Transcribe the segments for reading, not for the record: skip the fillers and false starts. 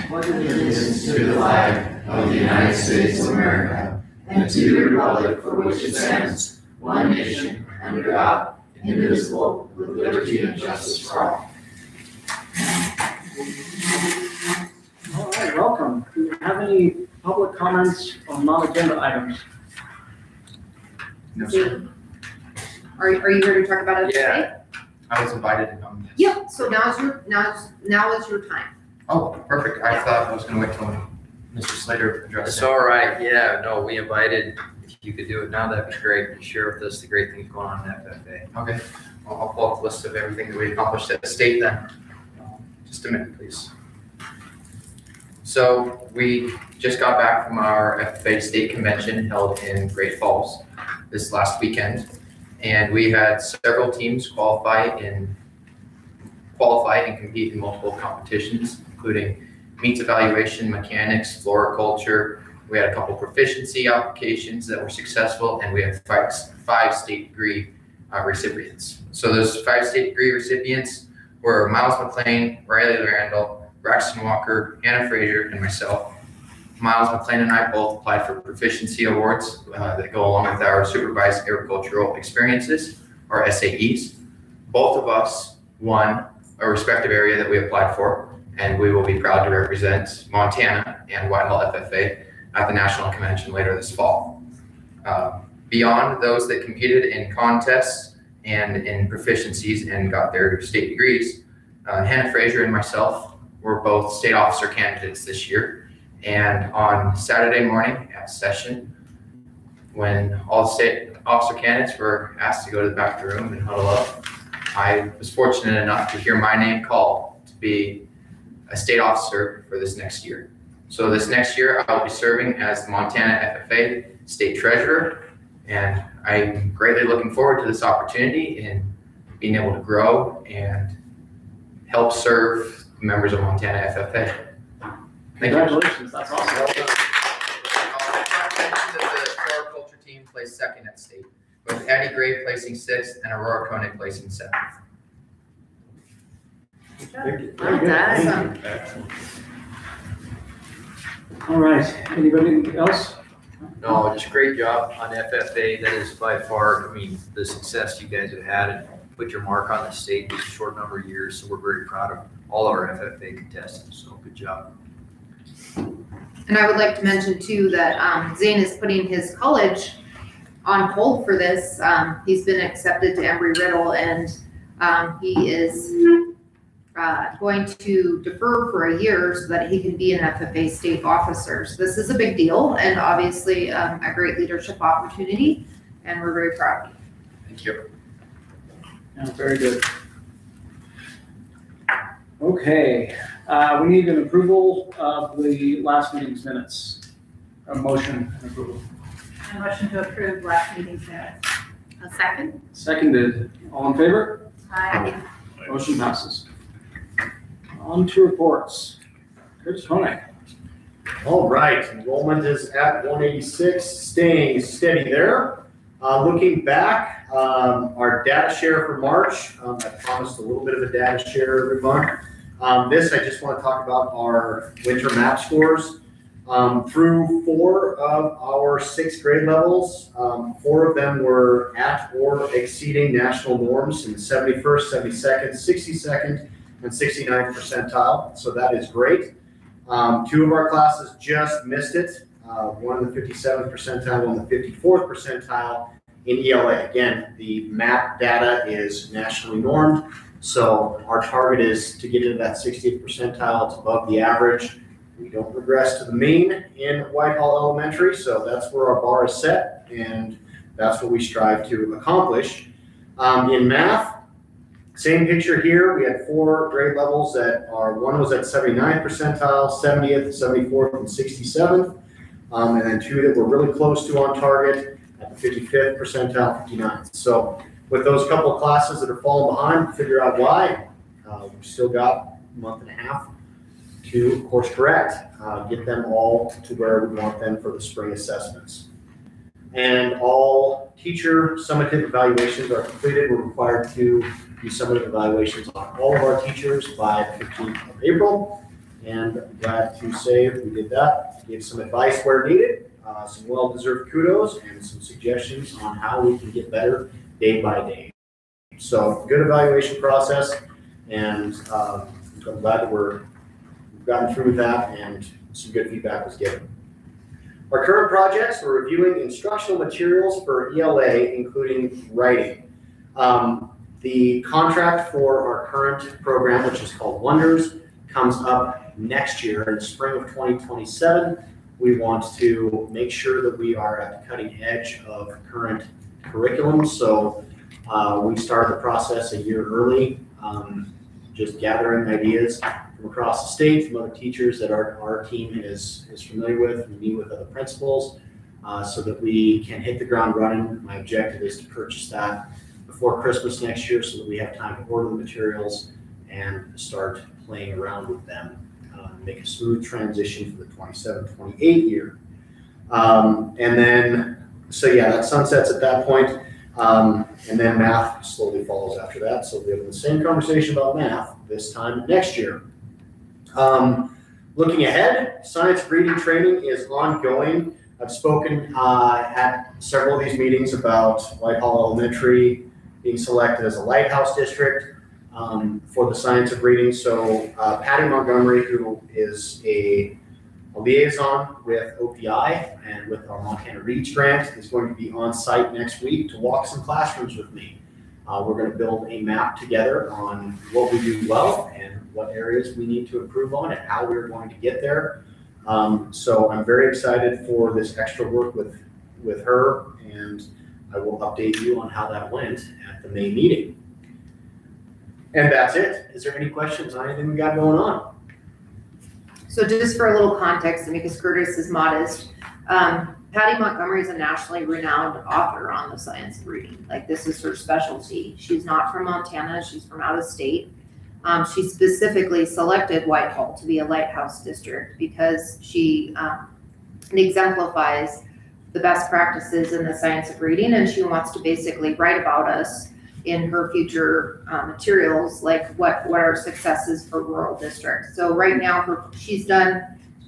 Pledge allegiance to the flag of the United States of America and to the republic for which it stands, one nation, under God, indivisible, with liberty and justice for all. All right, welcome. Do you have any public comments on non-agenda items? No, sir. Are you here to talk about it today? Yeah, I was invited to come. Yep, so now is your time. Oh, perfect. I thought I was gonna wait till Mr. Slater addressed It's it. all right, yeah, no, we invited, if you could do it now, that'd be great, and share with us the great things going on in FFA. Okay, well, I'll pull up the list of everything that we accomplished at the state then. Just a minute, please. So we just got back from our FFA state convention held in Great Falls this last weekend. And we had several teams qualify and compete in multiple competitions, including meets evaluation, mechanics, floriculture. We had a couple proficiency applications that were successful, and we had five state degree recipients. So those 5 state degree recipients were Miles McLean, Riley Randall, Braxton Walker, Hannah Frazier, and myself. Miles McLean and I both applied for proficiency awards that go along with our supervised agricultural experiences, or SAEs. Both of us won a respective area that we applied for, and we will be proud to represent Montana and Whitehall FFA at the National Convention later this fall. Beyond those that competed in contests and in proficiencies and got their state degrees, Hannah Frazier and myself were both state officer candidates this year. And on Saturday morning at session, when all state officer candidates were asked to go to the back of the room and huddle up, I was fortunate enough to hear my name called to be a state officer for this next year. So this next year, I will be serving as the Montana FFA state treasurer, and I'm greatly looking forward to this opportunity in being able to grow and help serve members of Montana FFA. Thank you. Congratulations, that's awesome. Well done. I'll mention that the floriculture team placed second at state, with Addie Gray placing 6th and Aurora Koenig placing 7th. Very Well good. done. All right, anybody else? No, just great job on FFA, that is by far, I mean, the success you guys have had and put your mark on the state in a short number of years, so we're very proud of all our FFA contestants, so good job. And I would like to mention too that Zane is putting his college on hold for this. He's been accepted to Embry-Riddle, and he is going to defer for a year so that he can be an FFA state officer. So this is a big deal, and obviously a great leadership opportunity, and we're very proud. Thank you. Yeah, very good. Okay, we need an approval of the last meeting's minutes. A motion and approval. A motion to approve last meeting's minutes. A second? Seconded. All in favor? Aye. Motion passes. On to reports. Chris Koenig. All right, enrollment is at 186, staying steady there. Looking back, our data share for March, I promised a little bit of a data share every month. This, I just want to talk about our winter map scores. Through 4 of our 6 grade levels, 4 of them were at or exceeding national norms in the 71st, 72nd, 62nd, and 69th percentile, so that is great. 2 of our classes just missed it, one in the 57th percentile, one in the 54th percentile in ELA. Again, the map data is nationally normed, so our target is to get into that 60th percentile. It's above the average. We don't regress to the mean in Whitehall Elementary, so that's where our bar is set, and that's what we strive to accomplish. In math, same picture here. We had 4 grade levels that are, one was at 79th percentile, 70th, 74th, and 67th. And then 2 that were really close to on target at the 55th percentile, 59th. So with those couple of classes that are falling behind, figure out why. We've still got a month and a half to course correct, get them all to where we want them for the spring assessments. And all teacher summative evaluations are completed. We're required to do summative evaluations on all of our teachers by the 15th of April. And I'm glad to say we did that, gave some advice where needed, some well-deserved kudos, and some suggestions on how we can get better day by day. So good evaluation process, and I'm glad that we've gotten through that and some good feedback was given. Our current projects, we're reviewing instructional materials for ELA, including writing. The contract for our current program, which is called Wonders, comes up next year in the spring of 2027. We want to make sure that we are at the cutting edge of current curriculum. So we started the process a year early, just gathering ideas from across the state, from other teachers that our team is familiar with, and meet with other principals, so that we can hit the ground running. My objective is to purchase that before Christmas next year so that we have time to order the materials and start playing around with them, make a smooth transition for the 27-28 year. And then, so yeah, that sunsets at that point. And then math slowly follows after that. So we're having the same conversation about math this time next year. Looking ahead, science reading training is ongoing. I've spoken at several of these meetings about Whitehall Elementary being selected as a lighthouse district for the science of reading. So Patty Montgomery, who is a liaison with OPI and with our Montana Reads grant, is going to be on site next week to walk some classrooms with me. We're going to build a map together on what we do well and what areas we need to improve on and how we're going to get there. So I'm very excited for this extra work with her, and I will update you on how that went at the May meeting. And that's it. Is there any questions on anything we got going on? So just for a little context, and because Curtis is modest, Patty Montgomery is a nationally renowned author on the science of reading. Like, this is her specialty. She's not from Montana, she's from out of state. She specifically selected Whitehall to be a lighthouse district because she exemplifies the best practices in the science of reading, and she wants to basically write about us in her future materials, like what are successes for rural districts. So right now she's done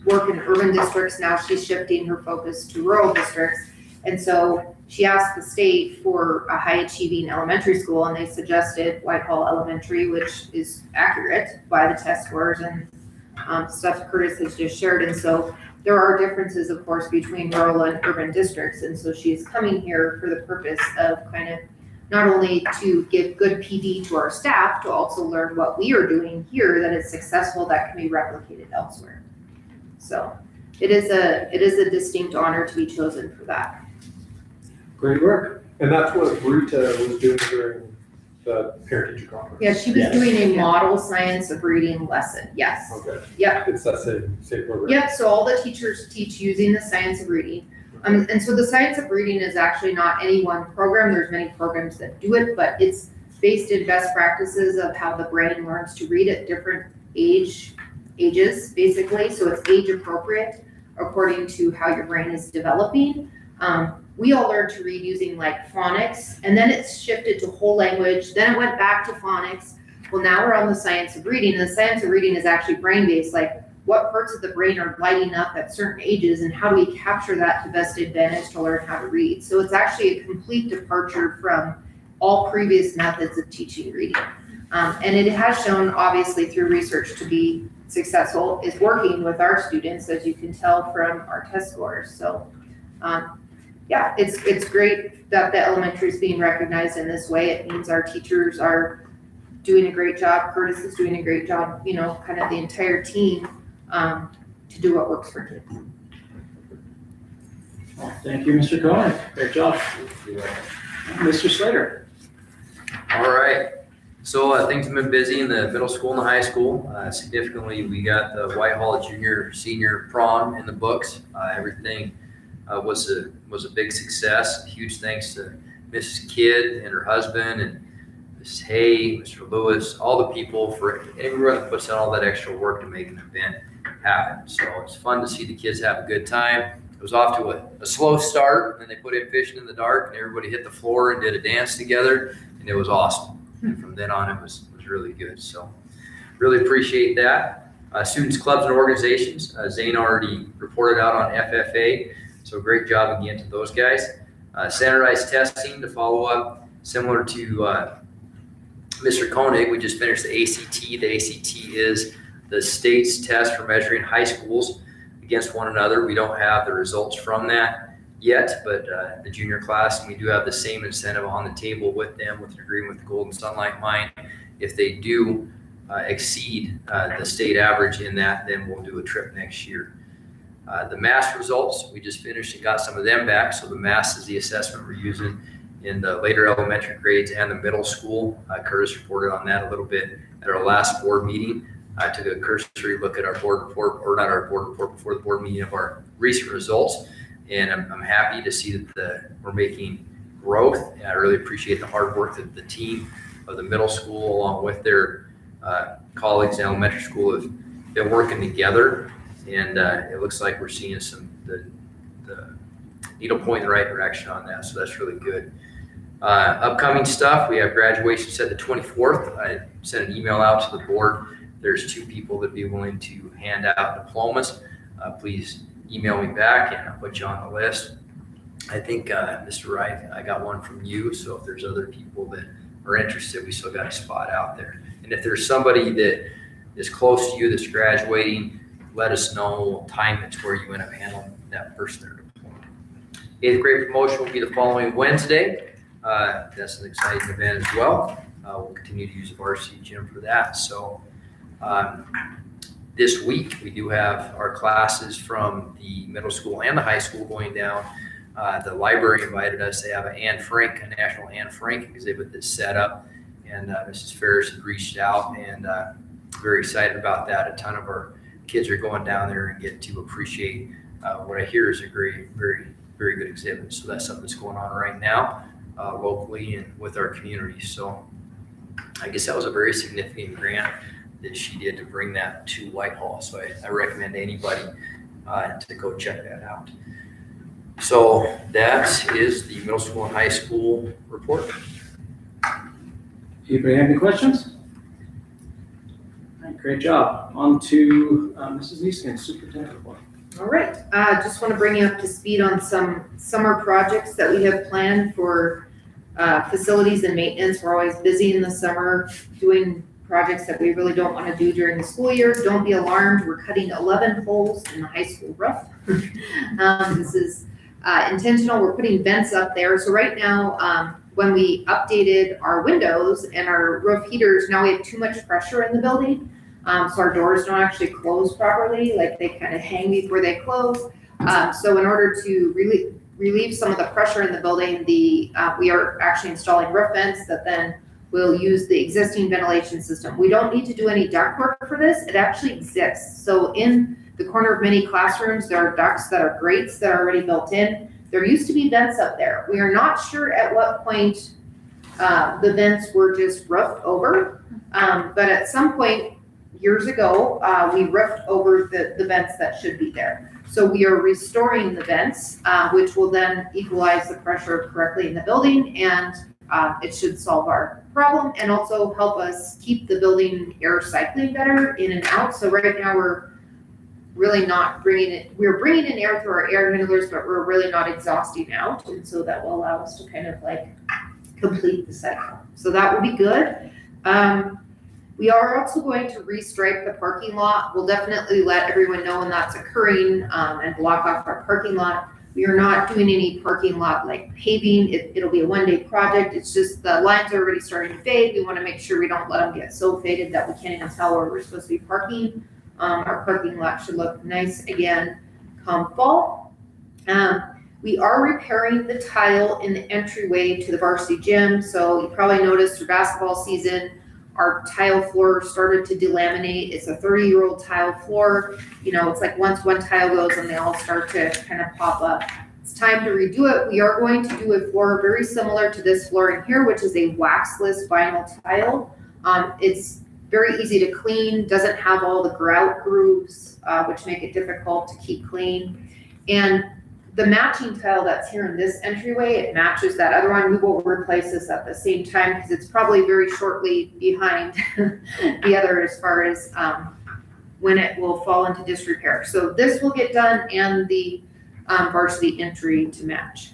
work in urban districts, now she's shifting her focus to rural districts. And so she asked the state for a high achieving elementary school, and they suggested Whitehall Elementary, which is accurate by the test scores and stuff Curtis has just shared. And so there are differences, of course, between rural and urban districts. And so she's coming here for the purpose of kind of not only to give good PD to our staff, to also learn what we are doing here that is successful that can be replicated elsewhere. So it is a distinct honor to be chosen for that. Great work. And that's what Rita was doing during the parent-teacher conference? Yeah, she was Yes. doing a model science of reading lesson, yes. Okay. Yep. It's that same program? Yep, so all the teachers teach using the science of reading. And so the science of reading is actually not any one program. There's many programs that do it, but it's based in best practices of how the brain learns to read at different ages, basically. So it's age appropriate according to how your brain is developing. We all learned to read using like phonics, and then it's shifted to whole language. Then it went back to phonics. Well, now we're on the science of reading, and the science of reading is actually brain-based, like what parts of the brain are lighting up at certain ages, and how do we capture that to best advantage to learn how to read. So it's actually a complete departure from all previous methods of teaching reading. And it has shown, obviously, through research to be successful, is working with our students, as you can tell from our test scores. So yeah, it's great that the elementary is being recognized in this way. It means our teachers are doing a great job. Curtis is doing a great job, you know, kind of the entire team to do what works for kids. Well, thank you, Mr. Cohen. Great job. Mr. Slater. All right. So things have been busy in the middle school and the high school. Significantly, we got the Whitehall junior senior prom in the books. Everything was a big success. Huge thanks to Mrs. Kidd and her husband and Mrs. Hay, Mr. Lewis, all the people, for everyone that puts in all that extra work to make an event happen. So it's fun to see the kids have a good time. It was off to a slow start, and then they put in Fishing in the Dark, and everybody hit the floor and did a dance together, and it was awesome. And from then on, it was really good. So really appreciate that. Students, clubs, and organizations. Zane already reported out on FFA. So great job again to those guys. Standardized testing to follow up, similar to Mr. Koenig. We just finished the ACT. The ACT is the state's test for measuring high schools against one another. We don't have the results from that yet, but the junior class, and we do have the same incentive on the table with them with an agreement with the Golden Sunlight Mine. If they do exceed the state average in that, then we'll do a trip next year. The math results, we just finished and got some of them back. So the math is the assessment we're using in the later elementary grades and the middle school. Curtis reported on that a little bit at our last board meeting. I took a cursory look at our board report, or not our board report, before the board meeting of our recent results. And I'm happy to see that we're making growth. And I really appreciate the hard work that the team of the middle school, along with their colleagues in elementary school, have been working together. And it looks like we're seeing the needle point in the right direction on that. So that's really good. Upcoming stuff, we have graduation set the 24th. I sent an email out to the board. There's 2 people that'd be willing to hand out diplomas. Please email me back and I'll put you on the list. I think, Mr. Wright, I got one from you. So if there's other people that are interested, we still got a spot out there. And if there's somebody that is close to you that's graduating, let us know. We'll time it to where you end up handling that person their diploma. 8th grade promotion will be the following Wednesday. That's an exciting event as well. We'll continue to use the varsity gym for that. So this week we do have our classes from the middle school and the high school going down. The library invited us to have a National Anne Frank exhibit that's set up, and Mrs. Ferris had reached out, and very excited about that. A ton of our kids are going down there and get to appreciate what I hear is a very, very good exhibit. So that's something that's going on right now locally and with our community. So I guess that was a very significant grant that she did to bring that to Whitehall. So I recommend anybody to go check that out. So that is the middle school and high school report. Anybody have any questions? All right, great job. On to Mrs. Easton, superintendent report. All right, just want to bring you up to speed on some summer projects that we have planned for facilities and maintenance. We're always busy in the summer doing projects that we really don't want to do during the school year. Don't be alarmed, we're cutting 11 holes in the high school roof. This is intentional. We're putting vents up there. So right now, when we updated our windows and our roof heaters, now we have too much pressure in the building. So our doors don't actually close properly, like they kind of hang before they close. So in order to relieve some of the pressure in the building, we are actually installing roof vents that then will use the existing ventilation system. We don't need to do any ductwork for this. It actually exists. So in the corner of many classrooms, there are ducts that are grates that are already built in. There used to be vents up there. We are not sure at what point the vents were just roofed over, but at some point years ago, we roofed over the vents that should be there. So we are restoring the vents, which will then equalize the pressure correctly in the building, and it should solve our problem and also help us keep the building air cycling better in and out. So right now we're really not we're bringing in air through our air handlers, but we're really not exhausting out. And so that will allow us to kind of like complete the cycle. So that will be good. We are also going to restripe the parking lot. We'll definitely let everyone know when that's occurring and block off our parking lot. We are not doing any parking lot like paving. It'll be a one-day project. It's just the lines are already starting to fade. We want to make sure we don't let them get so faded that we can't even tell where we're supposed to be parking. Our parking lot should look nice again come fall. We are repairing the tile in the entryway to the varsity gym. So you probably noticed through basketball season, our tile floor started to delaminate. It's a 30-year-old tile floor. You know, it's like once one tile goes and they all start to kind of pop up. It's time to redo it. We are going to do a floor very similar to this floor in here, which is a waxless vinyl tile. It's very easy to clean, doesn't have all the grout grooves, which make it difficult to keep clean. And the matching tile that's here in this entryway, it matches that other one. We will replace this at the same time because it's probably very shortly behind the other as far as when it will fall into disrepair. So this will get done and the varsity entry to match.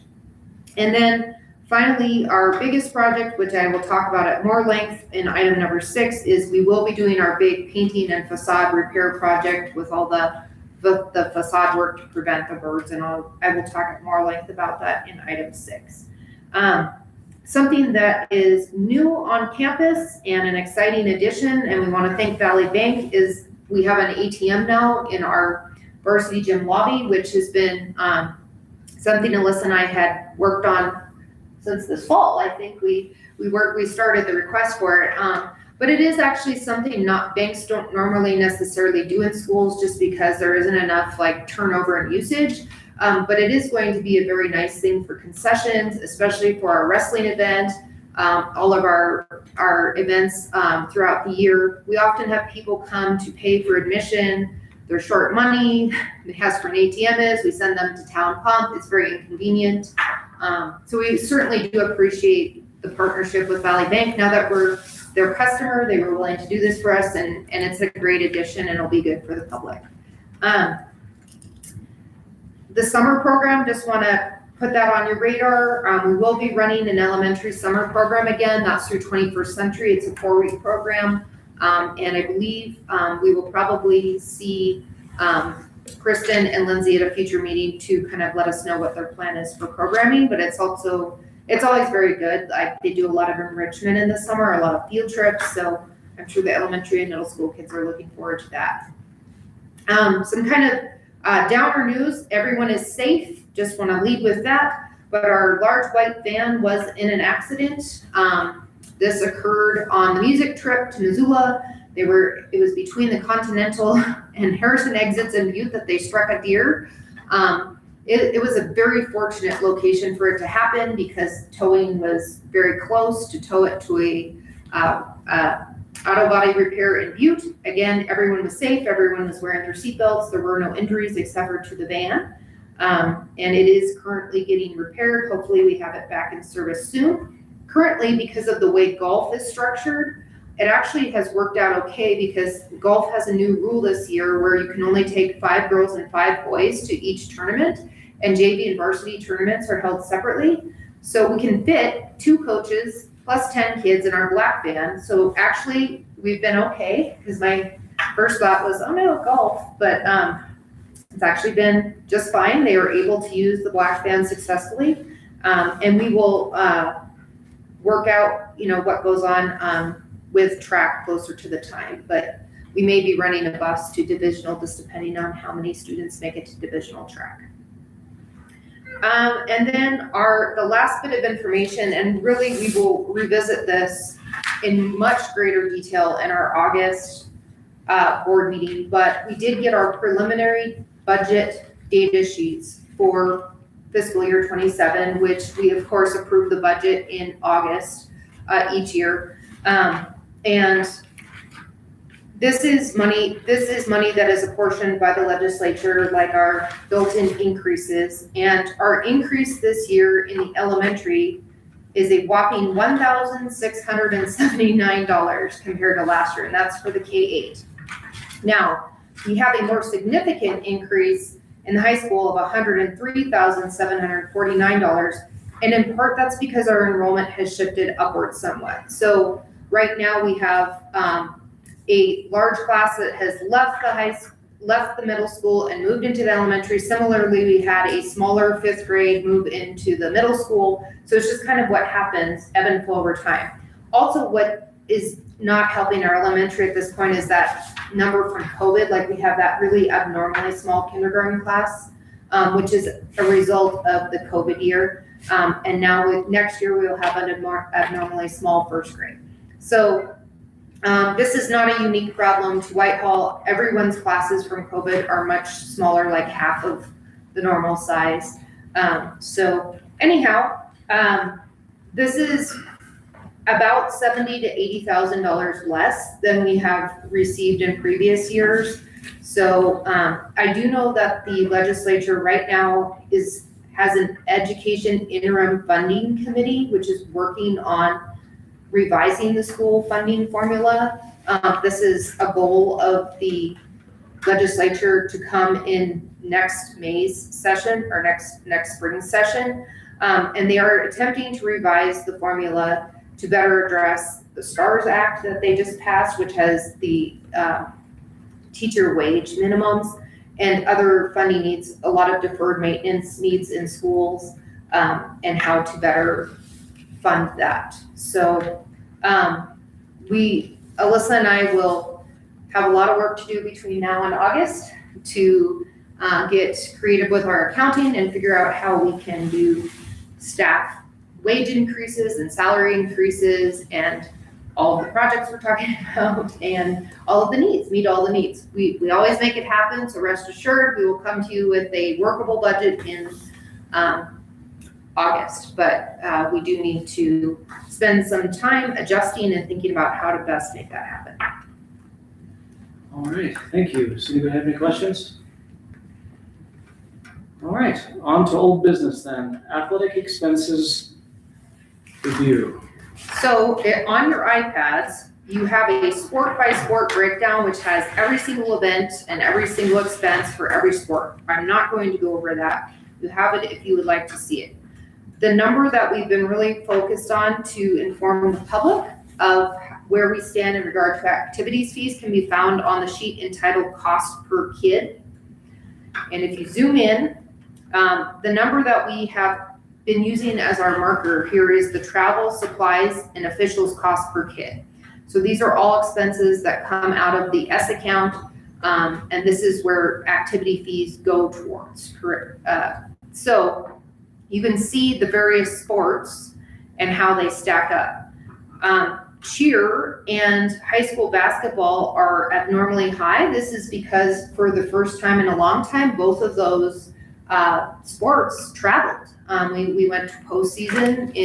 And then finally, our biggest project, which I will talk about at more length in item number 6, is we will be doing our big painting and facade repair project with all the facade work to prevent the birds, and I will talk at more length about that in item 6. Something that is new on campus and an exciting addition, and we want to thank Valley Bank, is we have an ATM now in our varsity gym lobby, which has been something Alyssa and I had worked on since this fall. I think we started the request for it. But it is actually something banks don't normally necessarily do in schools just because there isn't enough like turnover and usage. But it is going to be a very nice thing for concessions, especially for our wrestling event, all of our events throughout the year. We often have people come to pay for admission. They're short money. They ask for an ATM we send them to Town Pump. It's very inconvenient. So we certainly do appreciate the partnership with Valley Bank. Now that we're their customer, they were willing to do this for us, and it's a great addition and it'll be good for the public. The summer program, just want to put that on your radar. We will be running an elementary summer program again. That's through 21st Century. It's a 4-week program. And I believe we will probably see Kristen and Lindsay at a future meeting to kind of let us know what their plan is for programming, but it's always very good. They do a lot of enrichment in the summer, a lot of field trips, so I'm sure the elementary and middle school kids are looking forward to that. Some kind of downer news, everyone is safe, just want to lead with that, but our large white van was in an accident. This occurred on the music trip to Missoula. It was between the Continental and Harrison exits in Butte that they struck a deer. It was a very fortunate location for it to happen because towing was very close to tow it to a auto body repair in Butte. Again, everyone was safe. Everyone was wearing their seatbelts. There were no injuries except for to the van. And it is currently getting repaired. Hopefully we have it back in service soon. Currently, because of the way golf is structured, it actually has worked out okay because golf has a new rule this year where you can only take 5 girls and 5 boys to each tournament, and JV and varsity tournaments are held separately. So we can fit 2 coaches plus 10 kids in our black van. So actually we've been okay because my first thought was, oh no, golf, but it's actually been just fine. They were able to use the black van successfully. And we will work out, what goes on with track closer to the time, but we may be running a bus to divisional just depending on how many students make it to divisional track. And then the last bit of information, and really we will revisit this in much greater detail in our August board meeting, but we did get our preliminary budget data sheets for fiscal year 27, which we of course approve the budget in August each year. And this is money that is apportioned by the legislature, like our built-in increases. And our increase this year in the elementary is a whopping $1,679 compared to last year, and that's for the K-8. Now, we have a more significant increase in the high school of $103,749. And in part, that's because our enrollment has shifted upwards somewhat. So right now we have a large class that has left the middle school and moved into the elementary. Similarly, we had a smaller 5th grade move into the middle school. So it's just kind of what happens, ebb and flow over time. Also, what is not helping our elementary at this point is that number from COVID. Like we have that really abnormally small kindergarten class, which is a result of the COVID year. And now next year we will have an abnormally small 1st grade. So this is not a unique problem to Whitehall. Everyone's classes from COVID are much smaller, like half of the normal size. So anyhow, this is about $70,000 to $80,000 less than we have received in previous years. So I do know that the legislature right now is has an education interim funding committee, which is working on revising the school funding formula. This is a goal of the legislature to come in next May's session or next spring session. And they are attempting to revise the formula to better address the STARS Act that they just passed, which has the teacher wage minimums and other funding needs, a lot of deferred maintenance needs in schools, and how to better fund that. So Alyssa and I will have a lot of work to do between now and August to get creative with our accounting and figure out how we can do staff wage increases and salary increases and all of the projects we're talking about and all of the needs, meet all the needs. We always make it happen, so rest assured, we will come to you with a workable budget in August. But we do need to spend some time adjusting and thinking about how to best make that happen. All right, thank you. Does anybody have any questions? All right, on to old business then. Athletic expenses review. So on your iPads, you have a sport by sport breakdown, which has every single event and every single expense for every sport. I'm not going to go over that. You have it if you would like to see it. The number that we've been really focused on to inform the public of where we stand in regard to activities fees can be found on the sheet entitled Cost Per Kid. And if you zoom in, the number that we have been using as our marker here is the travel, supplies, and officials cost per kid. So these are all expenses that come out of the S account, and this is where activity fees go towards. So you can see the various sports and how they stack up. Cheer and high school basketball are abnormally high. This is because for the first time in a long time, both of those sports traveled. We went to postseason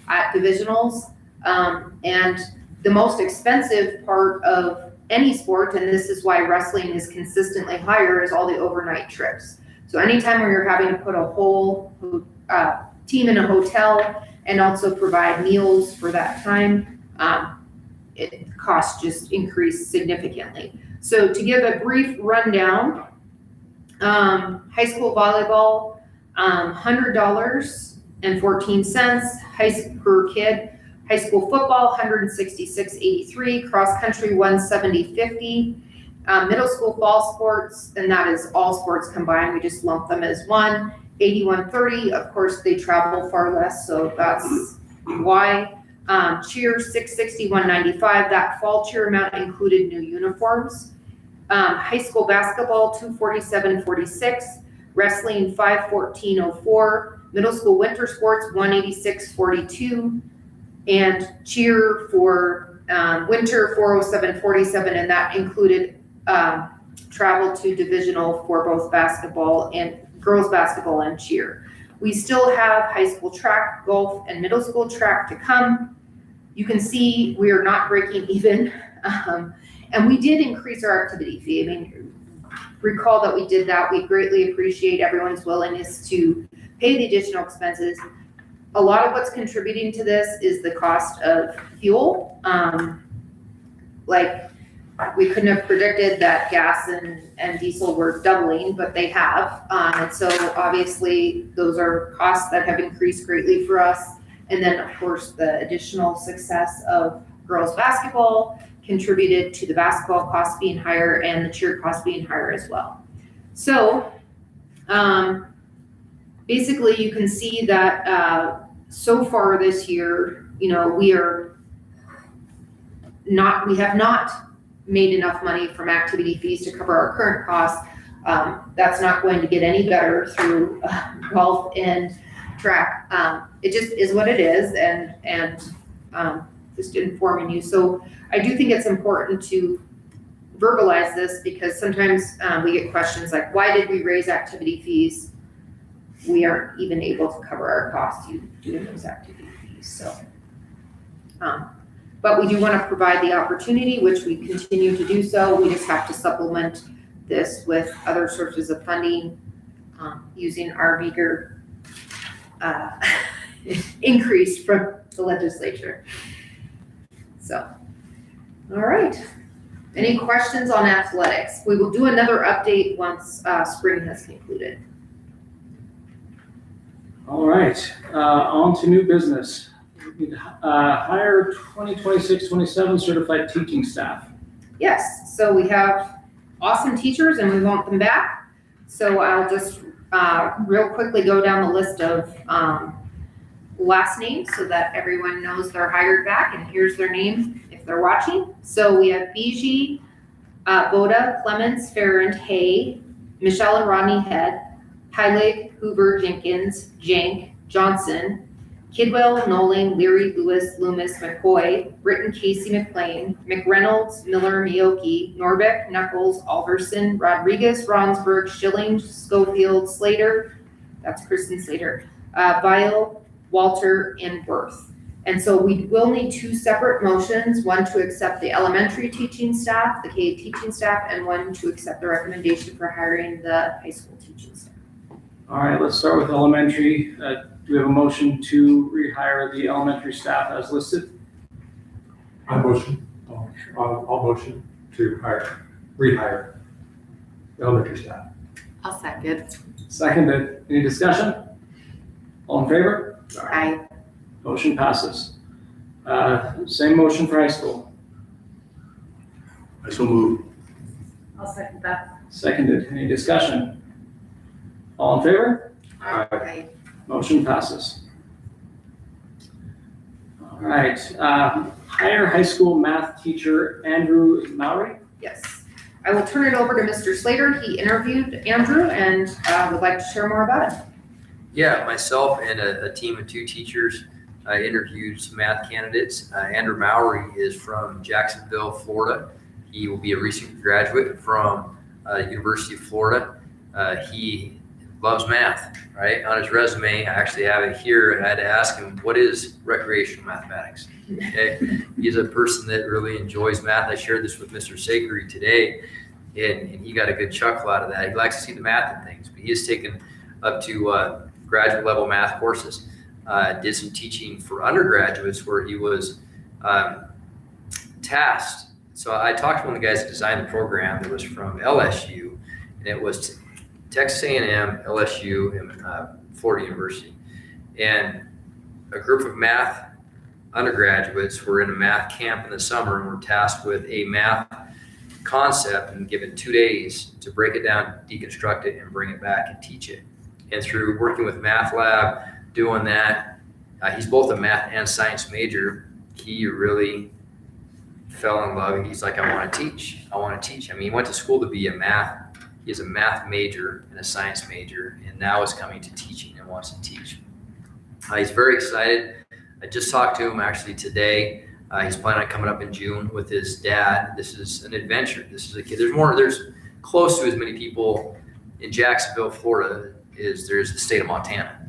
at divisionals, and the most expensive part of any sport, and this is why wrestling is consistently higher, is all the overnight trips. So anytime where you're having to put a whole team in a hotel and also provide meals for that time, costs just increase significantly. So to give a brief rundown, high school volleyball, $100.14 per kid. High school football, $166.83. Cross country, $170.50. Middle school fall sports, and that is all sports combined. We just lump them as one. $81.30. Of course, they travel far less, so that's why. Cheer, $661.95. That fall cheer amount included new uniforms. High school basketball, $247.46. Wrestling, $514.04. Middle school winter sports, $186.42. And cheer for winter, $407.47, and that included travel to divisional for both basketball and girls basketball and cheer. We still have high school track, golf, and middle school track to come. You can see we are not breaking even, and we did increase our activity fee. I mean, recall that we did that. We greatly appreciate everyone's willingness to pay the additional expenses. A lot of what's contributing to this is the cost of fuel. Like, we couldn't have predicted that gas and diesel were doubling, but they have. And so obviously those are costs that have increased greatly for us. And then of course the additional success of girls basketball contributed to the basketball costs being higher and the cheer costs being higher as well. So basically you can see that so far this year, we have not made enough money from activity fees to cover our current costs. That's not going to get any better through golf and track. It just is what it is, and just informing you. So I do think it's important to verbalize this, because sometimes we get questions like, why did we raise activity fees? We aren't even able to cover our costs due to those activity fees. So, but we do want to provide the opportunity, which we continue to do so. We just have to supplement this with other sources of funding using our meager increase from the legislature. So, all right. Any questions on athletics? We will do another update once spring has concluded. All right, on to new business. Hire 2026-27 certified teaching staff. Yes, so we have awesome teachers and we want them back. So I'll just real quickly go down the list of last names so that everyone knows they're hired back, and here's their name if they're watching. So we have Biji, Boda, Clements, Farrand, Hay, Michelle and Rodney Head, Heilig, Hoover, Jenkins, Jank, Johnson, Kidwell, Nolan, Leary, Lewis, Loomis, McCoy, Britton, Casey, McLean, McReynolds, Miller, Miyoki, Norbeck, Knuckles, Alverson, Rodriguez, Ronsberg, Schilling, Schofield, Slater, that's Kristen Slater, Vile, Walter, and Worth. And so we will need two separate motions, one to accept the elementary teaching staff, the K teaching staff, and one to accept the recommendation for hiring the high school teaching staff. All right, let's start with elementary. Do we have a motion to rehire the elementary staff as listed? I'll motion to rehire the elementary staff. I'll second. Seconded. Any discussion? All in favor? Aye. Motion passes. Same motion for high school. I so move. I'll second that. Seconded. Any discussion? All in favor? Aye. Motion passes. All right, hire high school math teacher Andrew Mowry. Yes. I will turn it over to Mr. Slater. He interviewed Andrew and would like to share more about it. Yeah, myself and a team of 2 teachers interviewed some math candidates. Andrew Mowry is from Jacksonville, Florida. He will be a recent graduate from University of Florida. He loves math, right? On his resume, I actually have it here. I had to ask him, what is recreational mathematics? Okay. He's a person that really enjoys math. I shared this with Mr. Sakery today, and he got a good chuckle out of that. He likes to see the math in things, but he has taken up to graduate level math courses. Did some teaching for undergraduates where he was tasked. So I talked to one of the guys that designed the program that was from LSU, and it was Texas A&M, LSU, and Florida University. And a group of math undergraduates were in a math camp in the summer and were tasked with a math concept and given 2 days to break it down, deconstruct it, and bring it back and teach it. And through working with Math Lab, doing that, he's both a math and science major. He really fell in love. He's like, I want to teach. I want to teach. I mean, he went to school to be he is a math major and a science major, and now is coming to teaching and wants to teach. He's very excited. I just talked to him actually today. He's planning on coming up in June with his dad. This is an adventure. This is a kid. There's close to as many people in Jacksonville, Florida, as there is the state of Montana.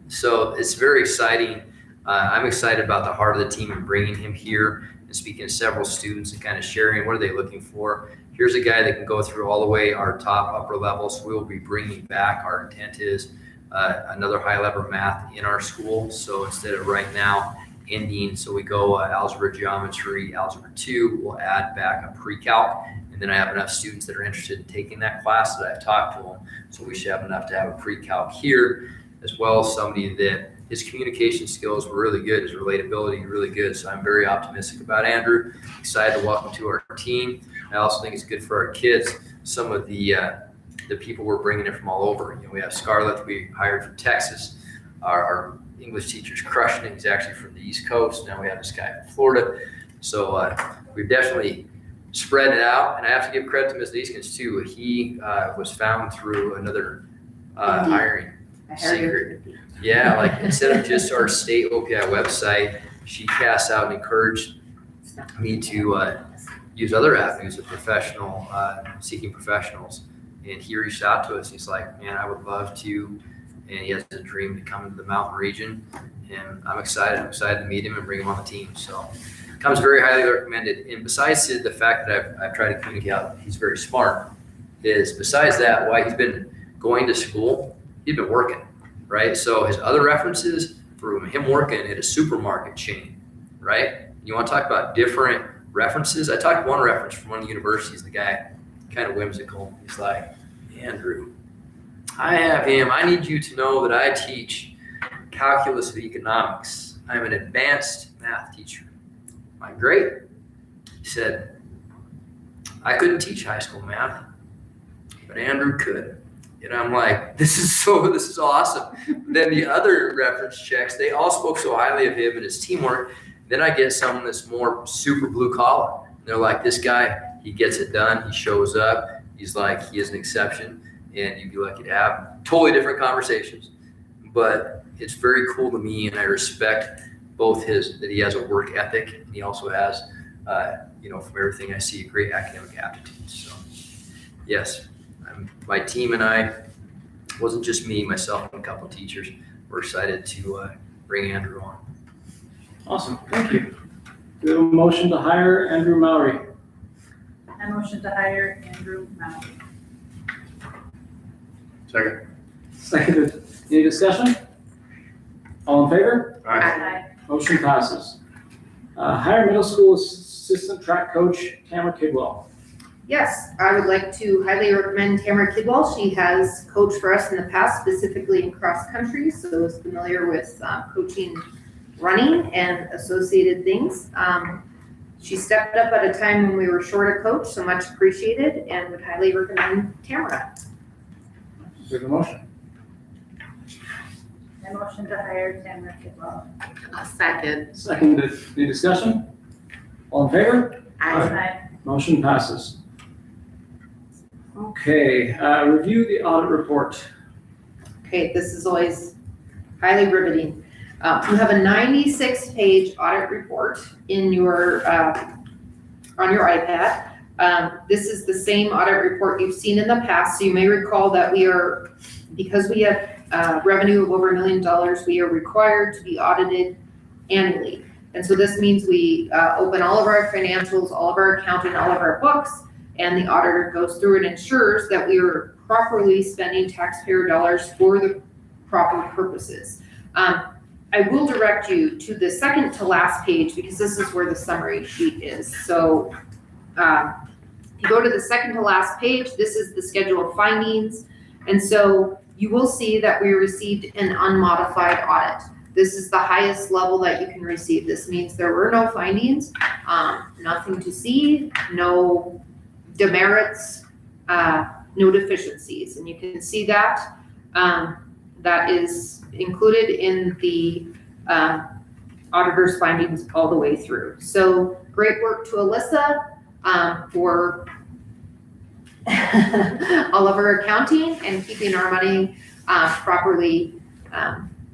So it's very exciting. I'm excited about the heart of the team and bringing him here and speaking to several students and kind of sharing what are they looking for. Here's a guy that can go through all the way our top upper levels. We will be bringing back, our intent is another high level math in our school. So instead of right now ending, so we go algebra, geometry, algebra 2, we'll add back a pre-calc. And then I have enough students that are interested in taking that class that I've talked to them. So we should have enough to have a pre-calc here, as well as somebody that his communication skills were really good, his relatability really good. So I'm very optimistic about Andrew. Excited to welcome to our team. I also think it's good for our kids. Some of the people we're bringing in from all over. We have Scarlett, we hired from Texas. Our English teacher's crushing it. He's actually from the East Coast. Now we have this guy from Florida. So we've definitely spread it out. And I have to give credit to Ms. Deeskins too. He was found through another hiring secret. Yeah, like instead of just our state OPI website, she cast out and encouraged me to use other avenues of seeking professionals. And he reached out to us. He's like, man, I would love to. And he has a dream to come to the mountain region. And I'm excited. I'm excited to meet him and bring him on the team. So comes very highly recommended. And besides the fact that I've tried to communicate out, he's very smart, is besides that, why he's been going to school, he's been working. right? So his other references for him working at a supermarket chain, right? You want to talk about different references? I talked one reference from one of the universities. The guy, kind of whimsical. He's like, Andrew, I need you to know that I teach calculus and economics. I'm an advanced math teacher. I'm like, great. He said, I couldn't teach high school math, but Andrew could. And I'm like, this is awesome. Then the other reference checks, they all spoke so highly of him and his teamwork. Then I get someone that's more super blue collar. They're like, this guy, he gets it done. He shows up. He's like, he is an exception. And you'd be lucky to have totally different conversations. But it's very cool to me, and I respect both that he has a work ethic, and he also has, from everything I see, great academic aptitude. So, yes, my team and I, it wasn't just me, myself, and a couple of teachers. We're excited to bring Andrew on. Awesome, thank you. We have a motion to hire Andrew Mowry. I motion to hire Andrew Mount. Second. Seconded. Any discussion? All in favor? Aye. Motion passes. Hire middle school assistant track coach Tamara Kidwell. Yes, I would like to highly recommend Tamara Kidwell. She has coached for us in the past, specifically in cross country, so is familiar with coaching running and associated things. She stepped up at a time when we were short a coach, so much appreciated, and would highly recommend Tamara. We have a motion. I motion to hire Tamara Kidwell. I'll second. Seconded. Any discussion? All in favor? Aye. Motion passes. Okay, review the audit report. Okay, this is always highly riveting. You have a 96-page audit report in your on your iPad. This is the same audit report you've seen in the past. So you may recall that because we have revenue of over $1 million, we are required to be audited annually. And so this means we open all of our financials, all of our accounting, all of our books, and the auditor goes through and ensures that we are properly spending taxpayer dollars for the proper purposes. I will direct you to the second to last page because this is where the summary sheet is. So if you go to the second to last page, this is the schedule of findings. And so you will see that we received an unmodified audit. This is the highest level that you can receive. This means there were no findings, nothing to see, no demerits, no deficiencies. And you can see that. That is included in the auditor's findings all the way through. So great work to Alyssa for all of our accounting and keeping our money properly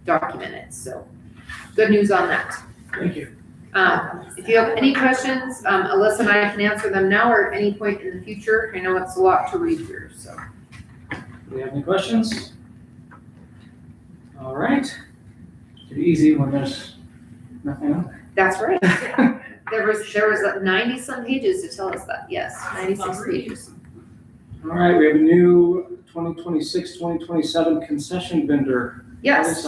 documented. So good news on that. Thank you. If you have any questions, Alyssa and I can answer them now or at any point in the future. I know it's a lot to read here, so. Do we have any questions? All right. It's easy when there's nothing on there. That's right. There was 90-some pages to tell us that. Yes, 96 pages. All right, we have a new 2026-2027 concession vendor. Yes.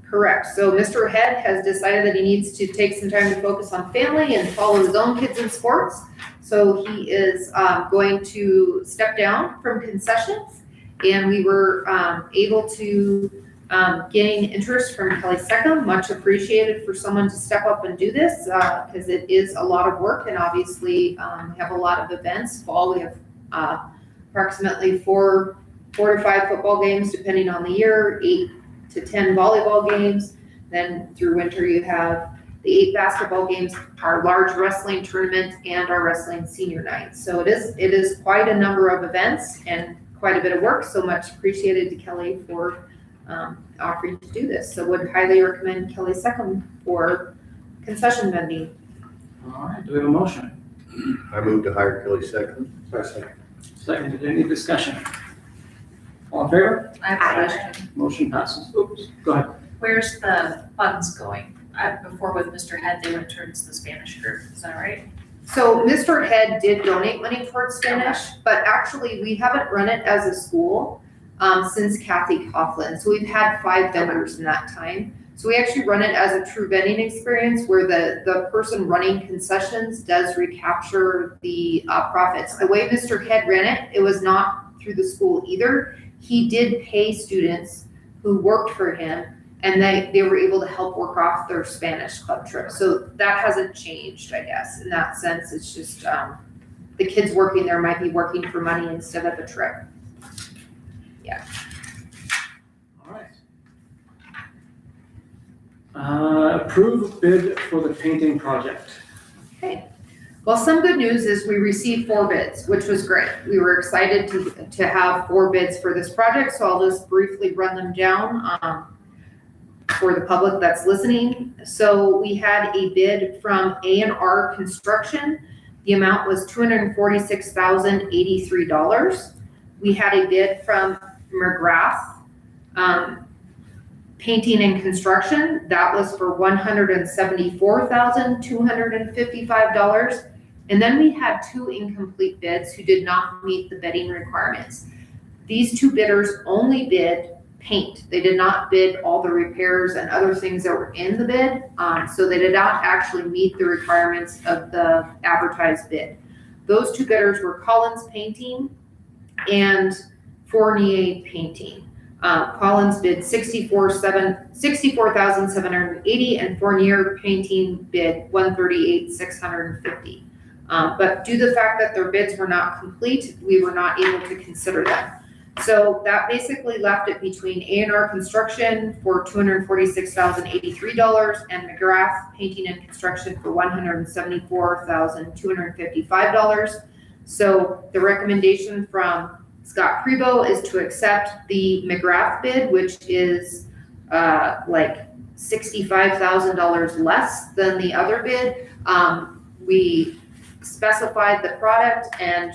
Correct. So Mr. Head has decided that he needs to take some time to focus on family and follow his own kids in sports. So he is going to step down from concessions. And we were able to gain interest from Kelly Seckham. Much appreciated for someone to step up and do this because it is a lot of work. And obviously we have a lot of events. Fall, we have approximately 4 to 5 football games depending on the year, 8 to 10 volleyball games. Then through winter you have the 8 basketball games, our large wrestling tournament, and our wrestling senior night. So it is quite a number of events and quite a bit of work. So much appreciated to Kelly for offering to do this. So would highly recommend Kelly Seckham for concession vending. All right, do we have a motion? I move to hire Kelly Seckham. Seconded. Any discussion? All in favor? I have a question. Motion passes. Oops, go ahead. Where's the funds going? Before with Mr. Head, they went towards the Spanish group. Is that right? So Mr. Head did donate money towards Spanish, but actually we haven't run it as a school. since Kathy Coughlin. So we've had 5 vendors in that time. So we actually run it as a true vending experience where the person running concessions does recapture the profits. The way Mr. Head ran it, it was not through the school either. He did pay students who worked for him, and they were able to help work off their Spanish club trip. So that hasn't changed, I guess. In that sense, it's just the kids working there might be working for money instead of a trip. All right. Approve bid for the painting project. Okay. Well, some good news is we received 4 bids, which was great. We were excited to have 4 bids for this project, so I'll just briefly run them down for the public that's listening. So we had a bid from A&R Construction. The amount was $246,083. We had a bid from McGrath Painting and Construction. That was for $174,255. And then we had 2 incomplete bids who did not meet the bidding requirements. These 2 bidders only bid paint. They did not bid all the repairs and other things that were in the bid. So they did not actually meet the requirements of the advertised bid. Those 2 bidders were Collins Painting and Fournier Painting. Collins bid $64,780 and Fournier Painting bid $138,650. But due to the fact that their bids were not complete, we were not able to consider them. So that basically left it between A&R Construction for $246,083 and McGrath Painting and Construction for $174,255. So the recommendation from Scott Prebo is to accept the McGrath bid, which is like $65,000 less than the other bid. We specified the product and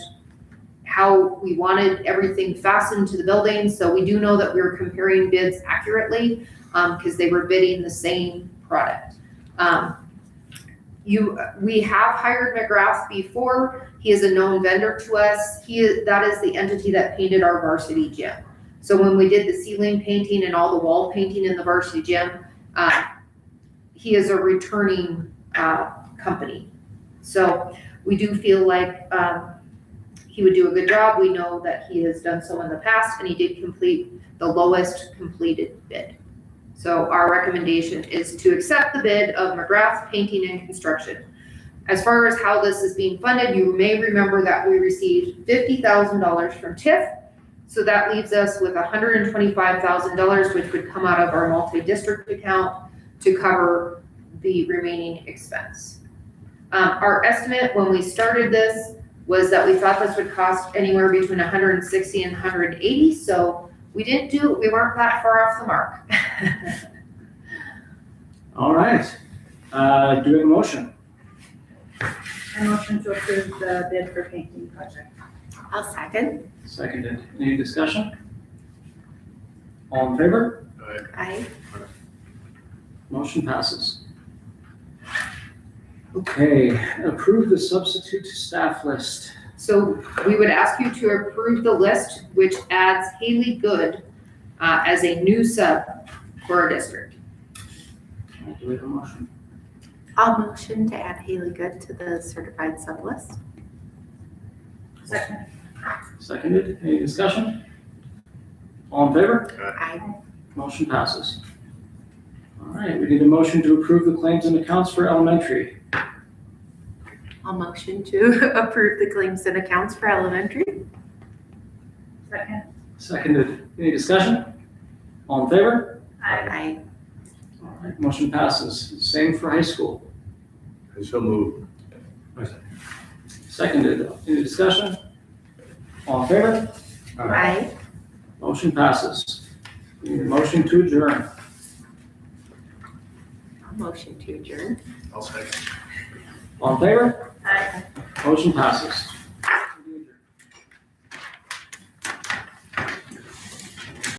how we wanted everything fastened to the building. So we do know that we were comparing bids accurately because they were bidding the same product. We have hired McGrath before. He is a known vendor to us. That is the entity that painted our varsity gym. So when we did the ceiling painting and all the wall painting in the varsity gym, he is a returning company. So we do feel like he would do a good job. We know that he has done so in the past, and he did complete the lowest completed bid. So our recommendation is to accept the bid of McGrath Painting and Construction. As far as how this is being funded, you may remember that we received $50,000 from TIF. So that leaves us with $125,000, which would come out of our multi-district account to cover the remaining expense. Our estimate when we started this was that we thought this would cost anywhere between $160 and $180. So we weren't that far off the mark. All right. Do we have a motion? I motion to approve the bid for painting project. I'll second. Seconded. Any discussion? All in favor? Aye. Motion passes. Okay, approve the substitute staff list. So we would ask you to approve the list, which adds Haley Good as a new sub for our district. Do we have a motion? I'll motion to add Haley Good to the certified sub list. Second. Seconded. Any discussion? All in favor? Aye. Motion passes. All right, we need a motion to approve the claims and accounts for elementary. I'll motion to approve the claims and accounts for elementary. Second. Seconded. Any discussion? All in favor? Aye. All right, motion passes. Same for high school. I so move. Seconded. Any discussion? All in favor? Aye. Motion passes. We need a motion to adjourn. I'll motion to adjourn. I'll second. All in favor? Aye. Motion passes.